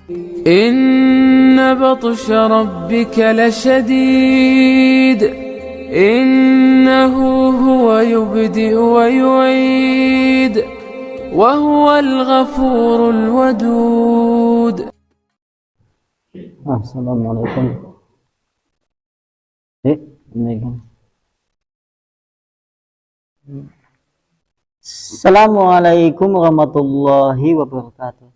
إن بطش ربك لشديد إنه هو يبدئ ويعيد وهو الغفور الودود. Assalamualaikum. Assalamualaikum warahmatullahi wabarakatuh.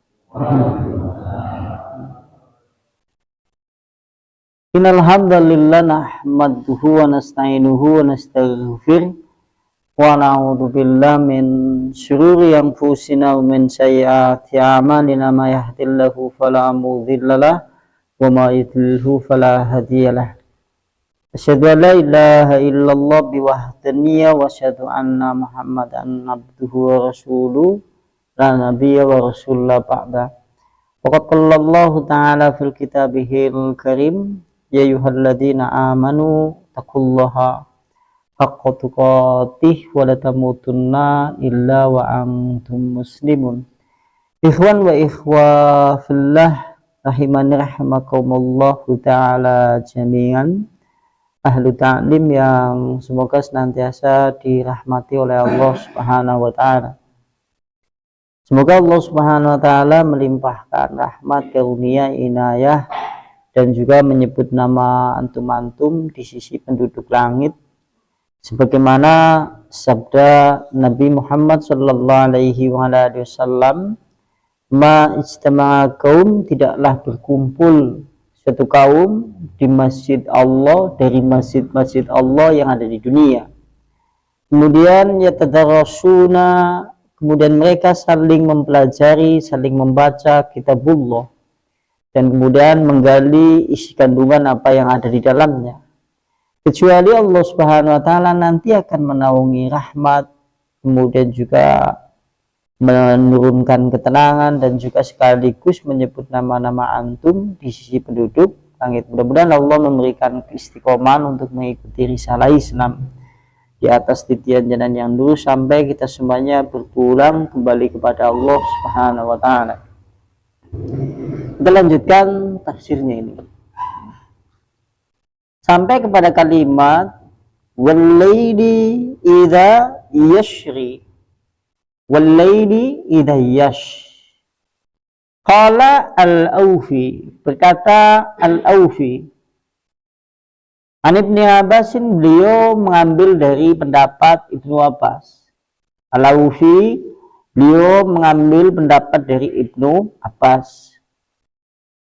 Innal hamdalillah nahmaduhu wa nasta'inuhu wa nastaghfir wa na'udzu billahi min syururi anfusina wa min sayyiati a'malina may yahdihillahu fala mudhillalah wa may yudlilhu fala hadiyalah. Asyhadu an la ilaha illallah biwahdaniyya wa asyhadu anna Muhammadan abduhu wa rasuluhu la nabiyya wa rasulullah ba'da. Waqad qala Allah ta'ala fil kitabihil karim ya ayyuhalladzina amanu taqullaha haqqa tuqatih wa la tamutunna illa wa antum muslimun. Ikhwan wa ikhwafillah rahimani rahimakumullahu ta'ala jami'an. Ahlu ta'lim yang semoga senantiasa dirahmati oleh Allah Subhanahu wa ta'ala. Semoga Allah Subhanahu wa ta'ala melimpahkan rahmat, karunia, inayah dan juga menyebut nama antum-antum di sisi penduduk langit sebagaimana sabda Nabi Muhammad sallallahu alaihi wasallam, ma ijtama'a qaum, tidaklah berkumpul suatu kaum di masjid Allah dari masjid-masjid Allah yang ada di dunia, kemudian yatadarasuna, kemudian mereka saling mempelajari, saling membaca kitabullah, dan kemudian menggali isi kandungan apa yang ada di dalamnya, kecuali Allah Subhanahu wa ta'ala nanti akan menaungi rahmat, kemudian juga menurunkan ketenangan dan juga sekaligus menyebut nama-nama antum di sisi penduduk langit. Mudah-mudahan Allah memberikan istiqomah untuk mengikuti risalah Islam di atas titian jalan yang lurus sampai kita semuanya berpulang kembali kepada Allah Subhanahu wa ta'ala. Kita lanjutkan tafsirnya ini sampai kepada kalimat wal-laili idza yashri, wal-laili idza yash. Qala al-Aufi, berkata al-Aufi, An Ibnu Abbasin, beliau mengambil dari pendapat Ibnu Abbas. Al-Aufi, beliau mengambil pendapat dari Ibnu Abbas.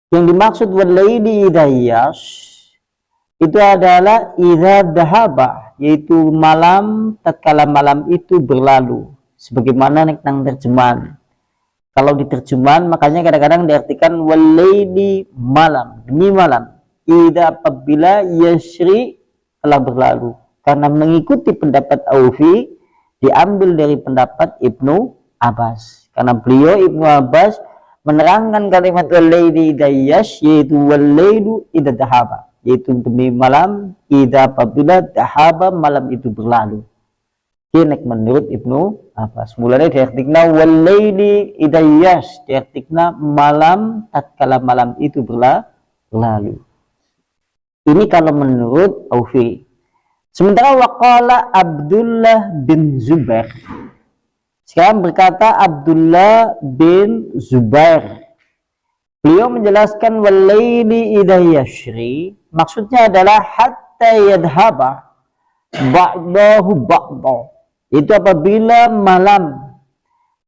Yang dimaksud wal-laili idza yash itu adalah idza dhahaba, yaitu malam tatkala malam itu berlalu, sebagaimana nang terjemahan. Kalau diterjemahan makanya kadang-kadang diartikan wal-laili, malam, demi malam, idza, apabila yashri, telah berlalu. Karena mengikuti pendapat Aufi diambil dari pendapat Ibnu Abbas, karena beliau Ibnu Abbas menerangkan kalimat wal-laili idza yash, yaitu wal-lailu idza dhahaba, yaitu demi malam, idza, apabila dhahaba, malam itu berlalu. Ini menurut Ibnu Abbas. Mulanya diartikan wal-laili idza yash, diartikan malam tatkala malam itu berlalu. Ini kalau menurut Aufi. Sementara waqala Abdullah bin Zubair, sekarang berkata Abdullah bin Zubair, beliau menjelaskan wal-laili idza yashri, maksudnya adalah hatta yadhhaba ba'dahu ba'da, itu apabila malam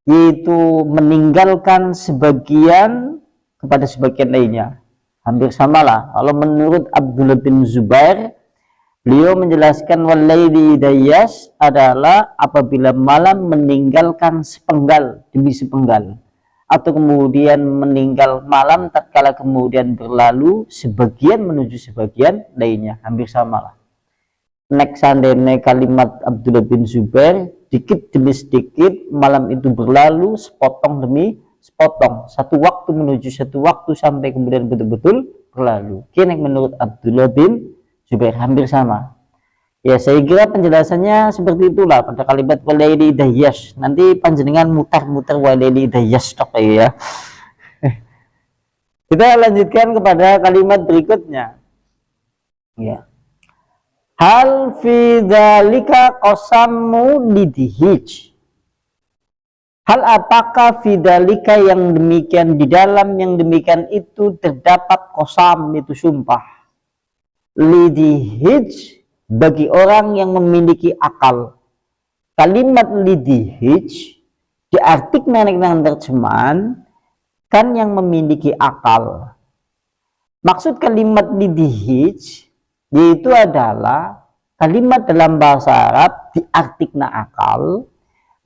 yaitu meninggalkan sebagian kepada sebagian lainnya. Hampir samalah. Kalau menurut Abdullah bin Zubair, beliau menjelaskan wal-laili idza yash adalah apabila malam meninggalkan sepenggal demi sepenggal, atau kemudian meninggal malam tatkala kemudian berlalu sebagian menuju sebagian lainnya. Hampir samalah. Next sandene kalimat Abdullah bin Zubair, dikit demi sedikit malam itu berlalu, sepotong demi sepotong, satu waktu menuju satu waktu sampai kemudian betul-betul berlalu. Kini menurut Abdullah bin Zubair hampir sama. Ya, saya kira penjelasannya seperti itulah pada kalimat walaili dayyas. Nanti panjenengan mutar-mutar walaili dayyas tok ya. Kita lanjutkan kepada kalimat berikutnya. Ya. Hal fi dzalika qasamu lidhij. Hal apakah fi dzalika yang demikian, di dalam yang demikian itu terdapat qasam, itu sumpah. Lidhij, bagi orang yang memiliki akal. Kalimat lidhij diartikan dengan terjemahan kan yang memiliki akal. Maksud kalimat lidhij yaitu adalah kalimat dalam bahasa Arab diartikan akal,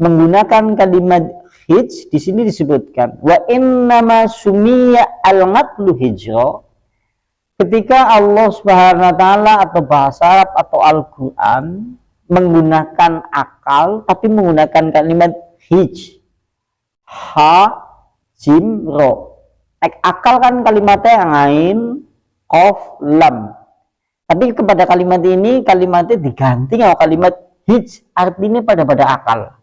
menggunakan kalimat hij. Di sini disebutkan wa innama sumiya al-naqlu hijra, ketika Allah Subhanahu wa taala atau bahasa Arab atau Al-Qur'an menggunakan akal tapi menggunakan kalimat hij, ha jim ro. Akal kan kalimatnya ain qaf lam, tapi kepada kalimat ini kalimatnya diganti dengan kalimat hij, artinya pada akal,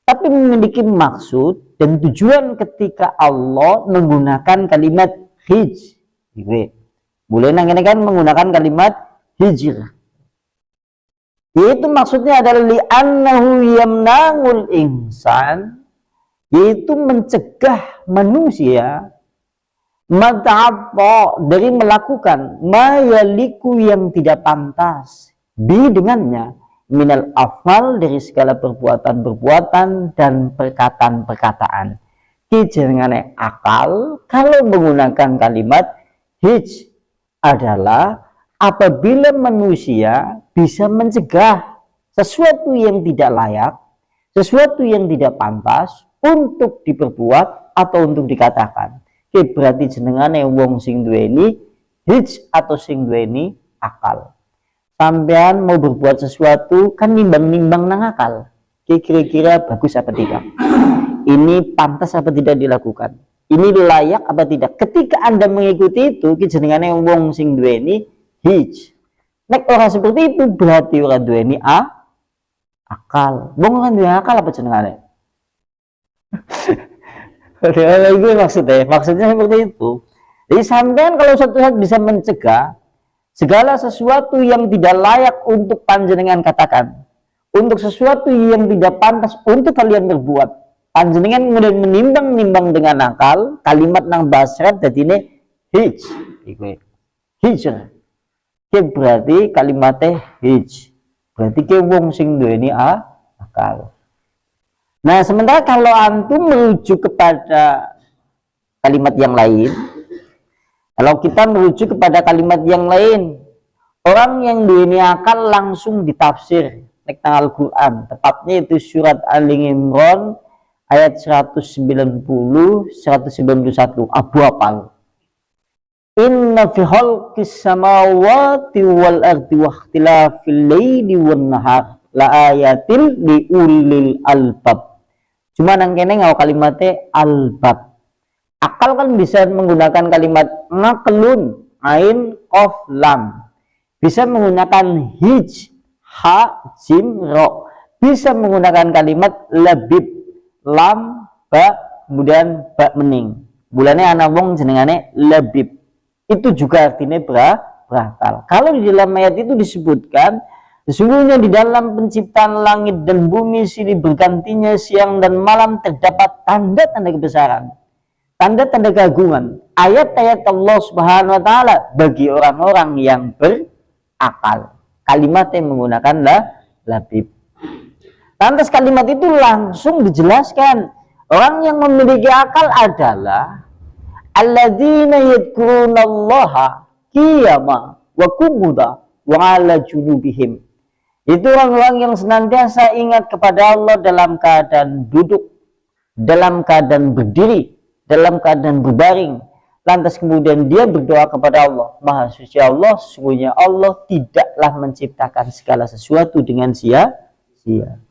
tapi memiliki maksud dan tujuan ketika Allah menggunakan kalimat hij. Boleh nang ini kan menggunakan kalimat hijr, yaitu maksudnya adalah li'annahu yamna'ul insan, yaitu mencegah manusia mata'atta, dari melakukan mayaliku, yang tidak pantas bi, dengannya, minal afal, dari segala perbuatan-perbuatan dan perkataan-perkataan. Kijenengane akal kalau menggunakan kalimat hij adalah apabila manusia bisa mencegah sesuatu yang tidak layak, sesuatu yang tidak pantas untuk diperbuat atau untuk dikatakan. Oke, berarti jenengane wong sing duweni hij atau sing duweni akal. Sampean mau berbuat sesuatu kan nimbang-nimbang nang akal. Kira-kira bagus apa tidak? Ini pantas apa tidak dilakukan? Ini layak apa tidak? Ketika Anda mengikuti itu, jenengane wong sing duweni hij. Nek orang seperti itu berarti orang duweni akal. Wong kan duweni akal apa jenengane? Itu maksudnya seperti itu. Jadi sampean kalau suatu saat bisa mencegah segala sesuatu yang tidak layak untuk panjenengan katakan, untuk sesuatu yang tidak pantas untuk kalian berbuat, panjenengan kemudian menimbang-nimbang dengan akal, kalimat nang basrat dadine hij. Hijr. Berarti kalimatnya hij. Berarti ke wong sing duweni akal. Nah, sementara kalau antum merujuk kepada kalimat yang lain, kalau kita merujuk kepada kalimat yang lain, orang yang duweni akal langsung ditafsir nek Al-Qur'an, tepatnya itu surat Al-Imran ayat 190 191. Abu apal. Inna fi khalqis samawati wal ardi wa ikhtilafil laili wan nahar la ayatil li ulil albab. Cuma nang kene ngau kalimatnya albab. Akal kan bisa menggunakan kalimat naqlun ain qaf lam. Bisa menggunakan hij ha jim ro. Bisa menggunakan kalimat labib lam ba kemudian ba mening. Bulane ana wong jenengane labib. Itu juga artinya berakal. Kalau di dalam ayat itu disebutkan sesungguhnya di dalam penciptaan langit dan bumi, silih bergantinya siang dan malam, terdapat tanda-tanda kebesaran, tanda-tanda keagungan, ayat-ayat Allah Subhanahu wa taala bagi orang-orang yang berakal. Kalimatnya menggunakan labib. Lantas kalimat itu langsung dijelaskan, orang yang memiliki akal adalah alladzina yadhkurunallaha qiyama wa qu'uda wa 'ala junubihim. Itu orang-orang yang senantiasa ingat kepada Allah dalam keadaan duduk, dalam keadaan berdiri, dalam keadaan berbaring. Lantas kemudian dia berdoa kepada Allah, Maha Suci Allah, sesungguhnya Allah tidaklah menciptakan segala sesuatu dengan sia-sia.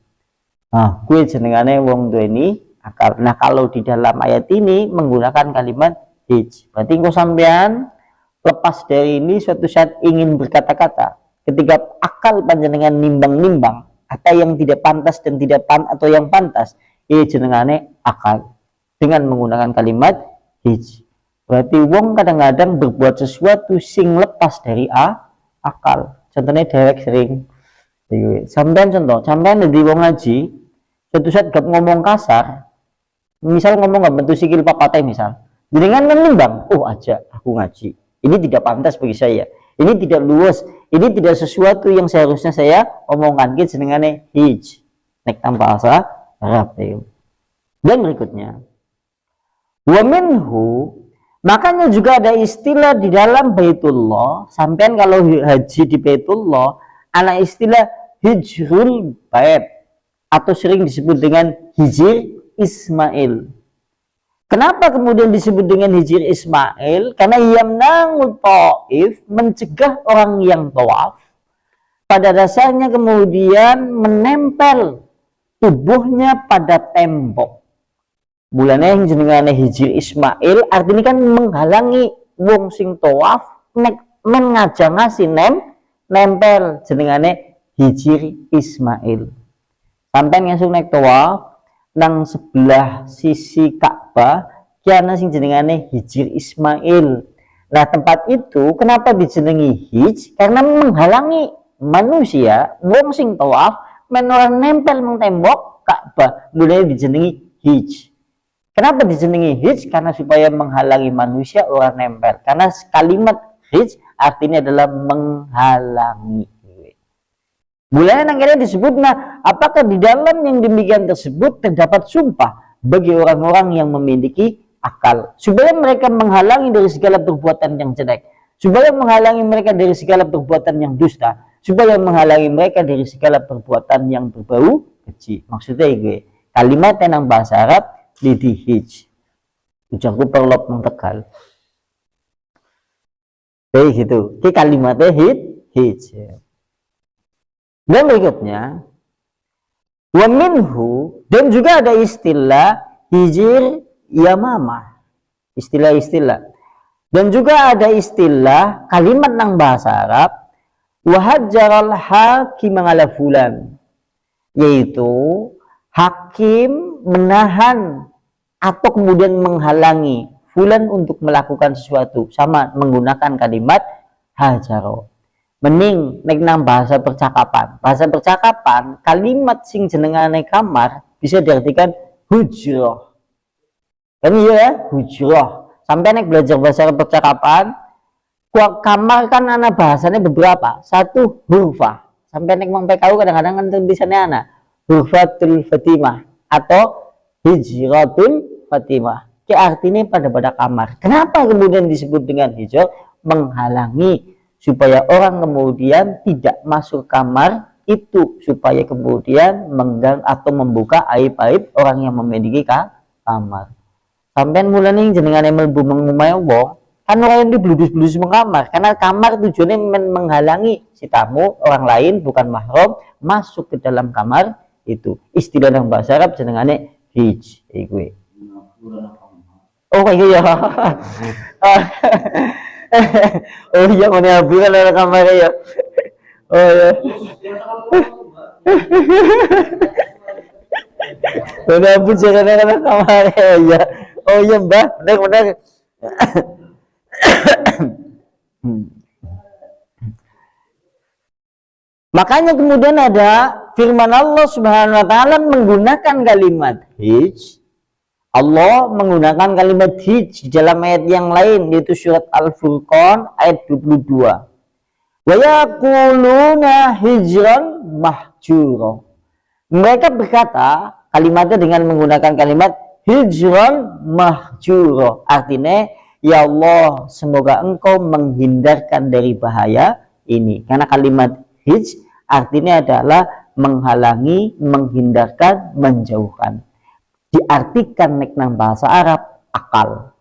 Nah, gue jenengane wong duweni akal. Nah, kalau di dalam ayat ini menggunakan kalimat hij, berarti engko sampean lepas dari ini suatu saat ingin berkata-kata, ketika akal panjenengan nimbang-nimbang kata yang tidak pantas dan tidak atau yang pantas, ini jenengane akal dengan menggunakan kalimat hij. Berarti wong kadang-kadang berbuat sesuatu sing lepas dari akal. Contohnya dewek sering. Sampean contoh, sampean dari wong ngaji, suatu saat gak ngomong kasar, misal ngomong gak bentuk sikil papate misal. Jenengan menimbang, oh aja aku ngaji. Ini tidak pantas bagi saya. Ini tidak luas. Ini tidak sesuatu yang seharusnya saya omongkan. Kita jenengane hij. Nek tanpa bahasa Arab. Dan berikutnya, wa minhu, makanya juga ada istilah di dalam Baitullah. Sampean kalau haji di Baitullah, ada istilah hijrul bait atau sering disebut dengan hijir Ismail. Kenapa kemudian disebut dengan hijir Ismail? Karena yamna'u ta'if, mencegah orang yang tawaf. Pada dasarnya kemudian menempel tubuhnya pada tembok. Bulannya yang jenengane hijir Ismail artinya kan menghalangi wong sing tawaf men ngajang ngasih nempel jenengane hijir Ismail. Sampai langsung naik tawaf nang sebelah sisi Ka'bah kiana sing jenengane hijir Ismail. Nah, tempat itu kenapa dijenengi hij? Karena menghalangi manusia wong sing tawaf men ora nempel meng tembok Ka'bah, mulai dijenengi hij. Kenapa dijenengi hij? Karena supaya menghalangi manusia ora nempel. Karena kalimat hij artinya adalah menghalangi. Mulai akhirnya disebut, nah apakah di dalam yang demikian tersebut terdapat sumpah bagi orang-orang yang memiliki akal supaya mereka menghalangi dari segala perbuatan yang jelek, supaya menghalangi mereka dari segala perbuatan yang dusta, supaya menghalangi mereka dari segala perbuatan yang berbau keji. Maksudnya gue kalimat yang bahasa Arab lidihij ucapku perlop mengtegal kayak gitu, ini kalimatnya hij. Dan berikutnya wa minhu, dan juga ada istilah hijir yamamah, istilah-istilah, dan juga ada istilah kalimat nang bahasa Arab wahajjaral hakim ala fulan, yaitu hakim menahan atau kemudian menghalangi fulan untuk melakukan sesuatu, sama menggunakan kalimat hajaro. Mending nek nang bahasa percakapan. Bahasa percakapan kalimat sing jenengane kamar bisa diartikan hujrah. Kan iya ya, hujrah. Sampai nek belajar bahasa percakapan, kamar kan ana bahasanya beberapa. Satu hurufah. Sampai nek mau PKU kadang-kadang kan tulisannya ana hurfatul Fatimah atau hijratul Fatimah. Ki artinya pada kamar. Kenapa kemudian disebut dengan hijrah? Menghalangi supaya orang kemudian tidak masuk kamar itu, supaya kemudian mengganggu atau membuka aib-aib orang yang memiliki kamar. Sampai mulai jenengan mlebu mengumai wong kan orang yang dibludus-bludus mengkamar, karena kamar tujuannya menghalangi si tamu orang lain bukan mahram masuk ke dalam kamar itu. Istilah dalam bahasa Arab jenengane hij. Oh iya. Oh iya, mana abu kan ada kamar ya. Oh ya. Mana abu jangan ada kamar ya. Oh iya mbak, benar. Makanya kemudian ada firman Allah Subhanahu wa taala menggunakan kalimat hij. Allah menggunakan kalimat hij di dalam ayat yang lain, yaitu surat Al-Furqan ayat 22. Wa yaquluna hijran mahjura. Mereka berkata kalimatnya dengan menggunakan kalimat hijran mahjura. Artinya, ya Allah, semoga engkau menghindarkan dari bahaya ini. Karena kalimat hij artinya adalah menghalangi, menghindarkan, menjauhkan. Diartikan nek nang bahasa Arab akal.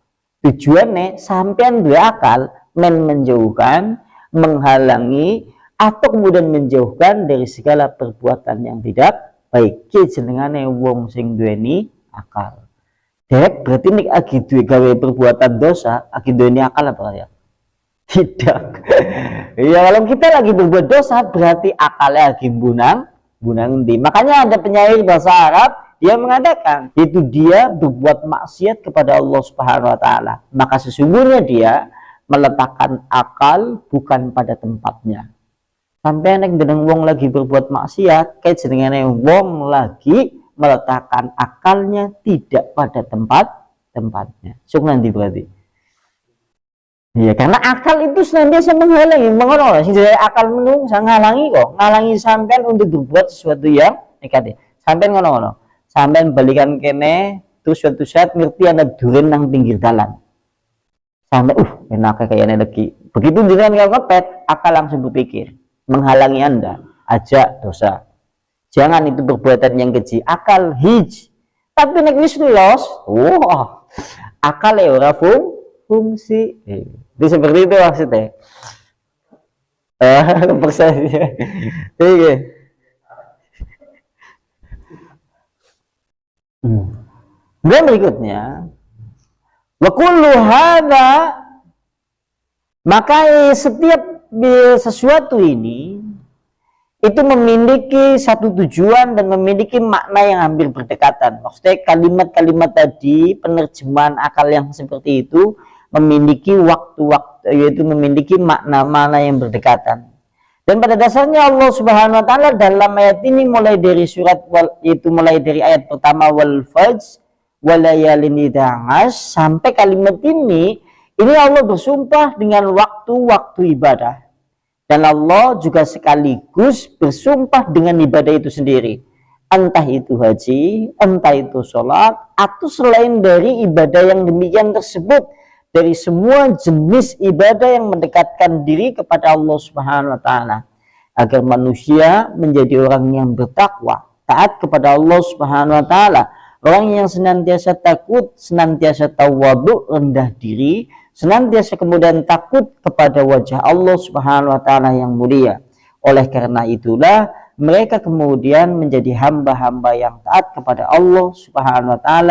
Tujuannya sampean dua akal menjauhkan, menghalangi atau kemudian menjauhkan dari segala perbuatan yang tidak baik. Ki jenengane wong sing duweni akal. Dek berarti nek agi duwe gawe perbuatan dosa, agi duweni akal apa ya? Tidak. Ya kalau kita lagi berbuat dosa berarti akalnya lagi bunang di. Makanya ada penyair bahasa Arab dia mengatakan itu dia berbuat maksiat kepada Allah Subhanahu wa taala, maka sesungguhnya dia meletakkan akal bukan pada tempatnya. Sampai nek gedeng wong lagi berbuat maksiat, kayak jenengane wong lagi meletakkan akalnya tidak pada tempatnya. Sok nanti berarti. Iya, karena akal itu senantiasa menghalangi, mengono sing jadi akal menung sang ngalangi kok, ngalangi sampean untuk berbuat sesuatu yang negatif. Sampean ngono-ngono. Sampean balikan kene terus suatu saat ngerti Anda duren nang pinggir jalan. Sampai enak kayaknya lagi. Begitu jenengan ngepet, akal langsung berpikir menghalangi Anda, ajak dosa. Jangan itu perbuatan yang keji, akal hij. Tapi nek wis los, akal ya ora fungsi. Itu seperti itu maksudnya. Persanya. Iya. Dan berikutnya, wa kullu hadza, maka setiap sesuatu ini itu memiliki satu tujuan dan memiliki makna yang hampir berdekatan. Maksudnya kalimat-kalimat tadi, penerjemahan akal yang seperti itu memiliki waktu-waktu, yaitu memiliki makna-makna yang berdekatan. Dan pada dasarnya Allah Subhanahu wa taala dalam ayat ini mulai dari surat yaitu mulai dari ayat pertama wal fajr walayalin idza sampai kalimat ini Allah bersumpah dengan waktu-waktu ibadah. Dan Allah juga sekaligus bersumpah dengan ibadah itu sendiri. Entah itu haji, entah itu sholat, atau selain dari ibadah yang demikian tersebut. Dari semua jenis ibadah yang mendekatkan diri kepada Allah Subhanahu wa taala. Agar manusia menjadi orang yang bertakwa, taat kepada Allah Subhanahu wa taala. Orang yang senantiasa takut, senantiasa tawadhu, rendah diri, senantiasa kemudian takut kepada wajah Allah Subhanahu wa taala yang mulia. Oleh karena itulah mereka kemudian menjadi hamba-hamba yang taat kepada Allah Subhanahu wa taala